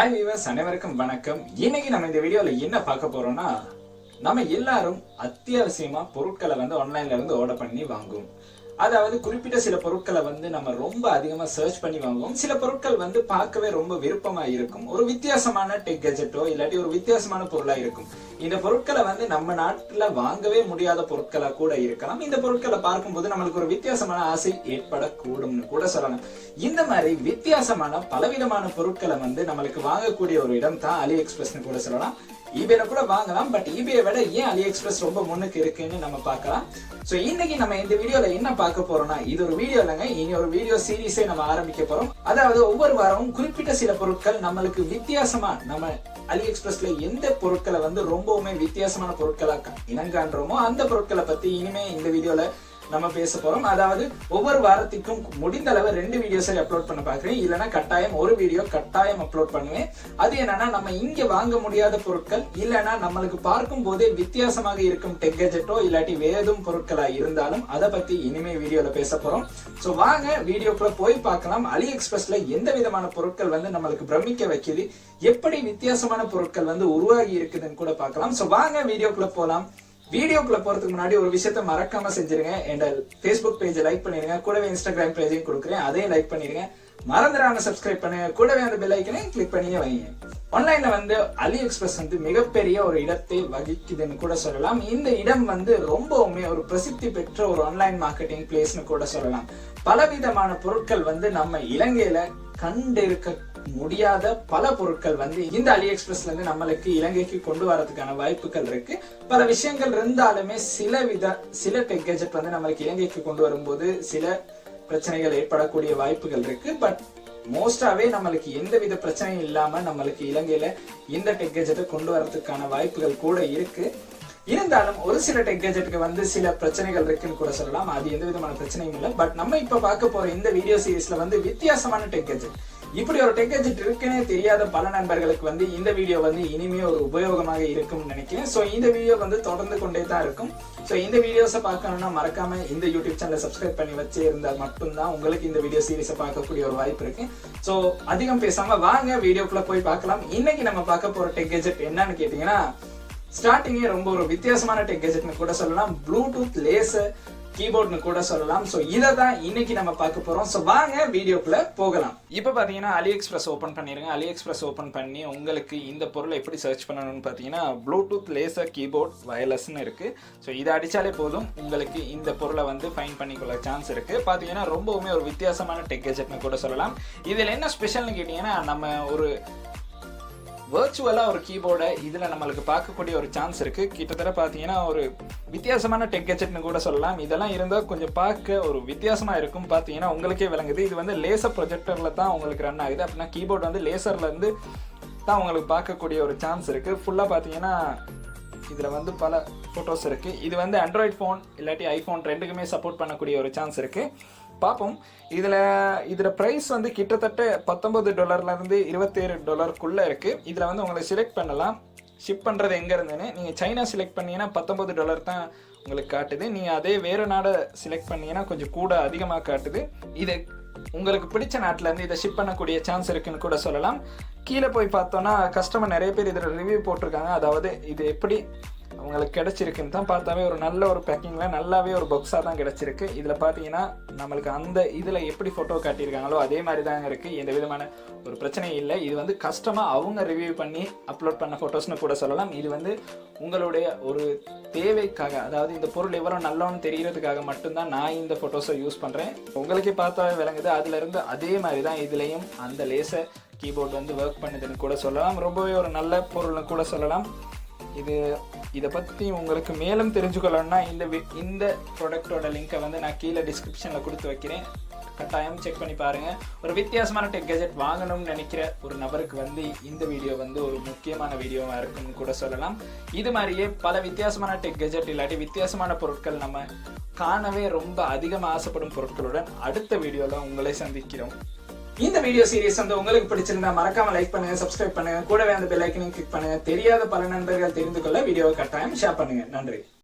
Hi viewers, அனைவருக்கும் வணக்கம். இன்னைக்கு நம்ம இந்த வீடியோல என்ன பார்க்க போறோம்னா, நம்ம எல்லாரும் அத்தியாவசியமா பொருட்களை ஆன்லைன்ல இருந்து ஆர்டர் பண்ணி வாங்குவோம். அதாவது குறிப்பிட்ட சில பொருட்களை நம்ம ரொம்ப அதிகமா சர்ச் பண்ணி வாங்குவோம். சில பொருட்கள் பார்க்கவே ரொம்ப விருப்பமா இருக்கும். ஒரு வித்தியாசமான டெக் கெஜெட்டோ இல்லாட்டி ஒரு வித்தியாசமான பொருளா இருக்கும். இந்த பொருட்களை நம்ம நாட்டுல வாங்கவே முடியாத பொருட்களா கூட இருக்கலாம். இந்த பொருட்களை பார்க்கும்போது நம்மளுக்கு ஒரு வித்தியாசமான ஆசை ஏற்படக்கூடும்னு கூட சொல்லலாம். இந்த மாதிரி வித்தியாசமான பலவிதமான பொருட்களை நம்மளுக்கு வாங்கக்கூடிய ஒரு இடம் தான் அலி எக்ஸ்பிரஸ்னு கூட சொல்லலாம். ஈபேல கூட வாங்கலாம், பட் ஈபேயை விட ஏன் அலி எக்ஸ்பிரஸ் ரொம்ப முன்னுக்கு இருக்குன்னு நம்ம பார்க்கலாம். சோ இன்னைக்கு நம்ம இந்த வீடியோல என்ன பார்க்க போறோம்னா, இது ஒரு வீடியோ இல்லைங்க, இனி ஒரு வீடியோ சீரீஸே நம்ம ஆரம்பிக்க போறோம். அதாவது ஒவ்வொரு வாரமும் குறிப்பிட்ட சில பொருட்கள் நம்மளுக்கு வித்தியாசமா நம்ம அலி எக்ஸ்பிரஸ்ல எந்த பொருட்களை ரொம்பவுமே வித்தியாசமான பொருட்களா இனங்காண்றோமோ அந்த பொருட்களை பத்தி இனிமே இந்த வீடியோல நம்ம பேச போறோம். அதாவது ஒவ்வொரு வாரத்துக்கும் முடிந்த அளவு 2 வீடியோஸை அப்லோட் பண்ண பாக்குறேன். இல்லைன்னா கட்டாயம் ஒரு வீடியோ கட்டாயம் அப்லோட் பண்ணுவேன். அது என்னன்னா, நம்ம இங்க வாங்க முடியாத பொருட்கள், இல்லைன்னா நம்மளுக்கு பார்க்கும் போதே வித்தியாசமாக இருக்கும் டெக் கெஜெட்டோ இல்லாட்டி வேதும் பொருட்களா இருந்தாலும் அதை பத்தி இனிமே வீடியோல பேச போறோம். சோ வாங்க வீடியோக்குள்ள போய் பார்க்கலாம். அலி எக்ஸ்பிரஸ்ல எந்த விதமான பொருட்கள் நம்மளுக்கு பிரமிக்க வைக்குது, எப்படி வித்தியாசமான பொருட்கள் உருவாகி இருக்குதுன்னு கூட பார்க்கலாம். சோ வாங்க வீடியோக்குள்ள போலாம். வீடியோக்குள்ள போறதுக்கு முன்னாடி ஒரு விஷயத்த மறக்காம செஞ்சிருங்க. என் Facebook பேஜை லைக் பண்ணிருங்க, கூடவே Instagram பேஜையும் கொடுக்குறேன், அதையும் லைக் பண்ணிருங்க. மறந்துடாம சப்ஸ்கிரைப் பண்ணுங்க, கூடவே அந்த பெல் ஐக்கனையும் கிளிக் பண்ணி வைங்க. ஆன்லைன்ல அலி எக்ஸ்பிரஸ் மிகப்பெரிய ஒரு இடத்தை வகிக்குதுன்னு கூட சொல்லலாம். இந்த இடம் ரொம்பவுமே ஒரு பிரசித்தி பெற்ற ஒரு ஆன்லைன் மார்க்கெட்டிங் பிளேஸ்னு கூட சொல்லலாம். பலவிதமான பொருட்கள் நம்ம இலங்கையில கண்டிருக்க முடியாத பல பொருட்கள் இந்த அலி எக்ஸ்பிரஸ்ல நம்மளுக்கு இலங்கைக்கு கொண்டு வரதுக்கான வாய்ப்புகள் இருக்கு. பல விஷயங்கள் இருந்தாலுமே சில டெக் கெஜெட் நம்மளுக்கு இலங்கைக்கு கொண்டு வரும்போது சில பிரச்சனைகள் ஏற்படக்கூடிய வாய்ப்புகள் இருக்கு. பட் மோஸ்டாவே நம்மளுக்கு எந்தவித பிரச்சனையும் இல்லாம நம்மளுக்கு இலங்கையில இந்த டெக் கெஜெட்டை கொண்டு வரதுக்கான வாய்ப்புகள் கூட இருக்கு. இருந்தாலும் ஒரு சில டெக் கெஜெட்டுக்கு சில பிரச்சனைகள் இருக்குன்னு கூட சொல்லலாம். அது எந்த விதமான பிரச்சனையும் இல்லை. பட் நம்ம இப்ப பார்க்க போற இந்த வீடியோ சீரீஸ்ல வித்தியாசமான டெக் கெஜெட், இப்படி ஒரு டெக் கெஜெட் இருக்குன்னே தெரியாத பல நண்பர்களுக்கு இந்த வீடியோ இனிமே ஒரு உபயோகமாக இருக்கும்னு நினைக்கிறேன். சோ இந்த வீடியோ தொடர்ந்து கொண்டே தான் இருக்கும். சோ இந்த வீடியோஸை பார்க்கணும்னா மறக்காம இந்த யூடியூப் சேனலை சப்ஸ்கிரைப் பண்ணி வச்சு இருந்தால் மட்டும்தான் உங்களுக்கு இந்த வீடியோ சீரீஸை பார்க்கக்கூடிய ஒரு வாய்ப்பு இருக்கு. சோ அதிகம் பேசாம வாங்க வீடியோக்குள்ள போய் பார்க்கலாம். இன்னைக்கு நம்ம பார்க்க போற டெக் கெஜெட் என்னன்னு கேட்டீங்கன்னா, ஸ்டார்டிங்கே ரொம்ப ஒரு வித்தியாசமான டெக் கெஜெட்னு கூட சொல்லலாம். ப்ளூடூத் லேசர் கீபோர்ட்னு கூட சொல்லலாம். சோ இதை தான் இன்னைக்கு நம்ம பார்க்க போறோம். சோ வாங்க வீடியோக்குள்ள போகலாம். இப்ப பாத்தீங்கன்னா அலி எக்ஸ்பிரஸ் ஓபன் பண்ணிருங்க. அலி எக்ஸ்பிரஸ் ஓபன் பண்ணி உங்களுக்கு இந்த பொருளை எப்படி சர்ச் பண்ணணும்னு பாத்தீங்கன்னா, ப்ளூடூத் லேசர் கீபோர்ட் வயர்லெஸ்ன்னு இருக்கு. சோ இதை அடிச்சாலே போதும், உங்களுக்கு இந்த பொருளை ஃபைண்ட் பண்ணிக்கொள்ள சான்ஸ் இருக்கு. பாத்தீங்கன்னா ரொம்பவுமே ஒரு வித்தியாசமான டெக் கெஜெட்னு கூட சொல்லலாம். இதுல என்ன ஸ்பெஷல்னு கேட்டீங்கன்னா, நம்ம ஒரு வர்ச்சுவலா ஒரு கீபோர்டை இதுல நம்மளுக்கு பார்க்கக்கூடிய ஒரு சான்ஸ் இருக்கு. கிட்டத்தட்ட பாத்தீங்கன்னா ஒரு வித்தியாசமான டெக் கெஜெட்னு கூட சொல்லலாம். இதெல்லாம் இருந்தா கொஞ்சம் பார்க்க ஒரு வித்தியாசமா இருக்கும். பாத்தீங்கன்னா உங்களுக்கே விளங்குது, இது லேசர் ப்ரொஜெக்டர்ல தான் உங்களுக்கு ரன் ஆகுது. அப்படின்னா கீபோர்டு லேசர்ல இருந்து தான் உங்களுக்கு பார்க்கக்கூடிய ஒரு சான்ஸ் இருக்கு. ஃபுல்லா பாத்தீங்கன்னா இதுல பல போட்டோஸ் இருக்கு. இது ஆண்ட்ராய்ட் போன் இல்லாட்டி ஐபோன் ரெண்டுக்குமே சப்போர்ட் பண்ணக்கூடிய ஒரு சான்ஸ் இருக்கு. பார்ப்போம். இதுல பிரைஸ் கிட்டத்தட்ட $19 இருந்து $27 இருக்கு. இதுல உங்களை செலக்ட் பண்ணலாம், ஷிப் பண்றது எங்க இருந்துன்னு. நீங்க சைனா செலக்ட் பண்ணீங்கன்னா $19 தான் உங்களுக்கு காட்டுது. நீங்க அதே வேற நாடு செலக்ட் பண்ணீங்கன்னா கொஞ்சம் கூட அதிகமாக காட்டுது. இது உங்களுக்கு பிடிச்ச நாட்டுல இருந்து இதை ஷிப் பண்ணக்கூடிய சான்ஸ் இருக்குன்னு கூட சொல்லலாம். கீழே போய் பார்த்தோம்னா கஸ்டமர் நிறைய பேர் இதுல ரிவ்யூ போட்டிருக்காங்க. அதாவது இது எப்படி அவங்களுக்கு கிடைச்சிருக்குன்னு தான் பார்த்தாவே ஒரு நல்ல ஒரு பேக்கிங்ல நல்லாவே ஒரு பாக்ஸா தான் கிடைச்சிருக்கு. இதுல பாத்தீங்கன்னா நம்மளுக்கு அந்த இதுல எப்படி போட்டோ காட்டியிருக்காங்களோ அதே மாதிரி தான் இருக்கு. எந்த விதமான ஒரு பிரச்சனையும் இல்லை. இது கஸ்டமா அவங்க ரிவ்யூ பண்ணி அப்லோட் பண்ண போட்டோஸ்னு கூட சொல்லலாம். இது உங்களுடைய ஒரு தேவைக்காக, அதாவது இந்த பொருள் எவ்வளவு நல்லோன்னு தெரியறதுக்காக மட்டும்தான் நான் இந்த போட்டோஸை யூஸ் பண்றேன். உங்களுக்கே பார்த்தாவே விளங்குது. அதுல இருந்து அதே மாதிரி தான் இதுலயும் அந்த லேசர் கீபோர்டு ஒர்க் பண்ணுதுன்னு கூட சொல்லலாம். ரொம்பவே ஒரு நல்ல பொருள்னு கூட சொல்லலாம். இதை பற்றி உங்களுக்கு மேலும் தெரிஞ்சுக்கணும்னா இந்த ப்ராடக்டோட லிங்கை நான் கீழே டிஸ்கிரிப்ஷனில் கொடுத்து வைக்கிறேன். கட்டாயம் செக் பண்ணி பாருங்க. ஒரு வித்தியாசமான டெக் கெஜெட் வாங்கணும்னு நினைக்கிற ஒரு நபருக்கு இந்த வீடியோ ஒரு முக்கியமான வீடியோவா இருக்குன்னு கூட சொல்லலாம். இது மாதிரியே பல வித்தியாசமான டெக் கெஜெட் இல்லாட்டி வித்தியாசமான பொருட்கள் நம்ம காணவே ரொம்ப அதிகமாக ஆசைப்படும் பொருட்களுடன் அடுத்த வீடியோல உங்களை சந்திக்கிறோம். இந்த வீடியோ சீரிஸ் உங்களுக்கு பிடிச்சிருந்தா மறக்காம லைக் பண்ணுங்க, சப்ஸ்கிரைப் பண்ணுங்க, கூடவே அந்த பெல் ஐக்கனையும் கிளிக் பண்ணுங்க. தெரியாத பல நண்பர்கள் தெரிந்து கொள்ள வீடியோவை கட்டாயம் ஷேர் பண்ணுங்க. நன்றி.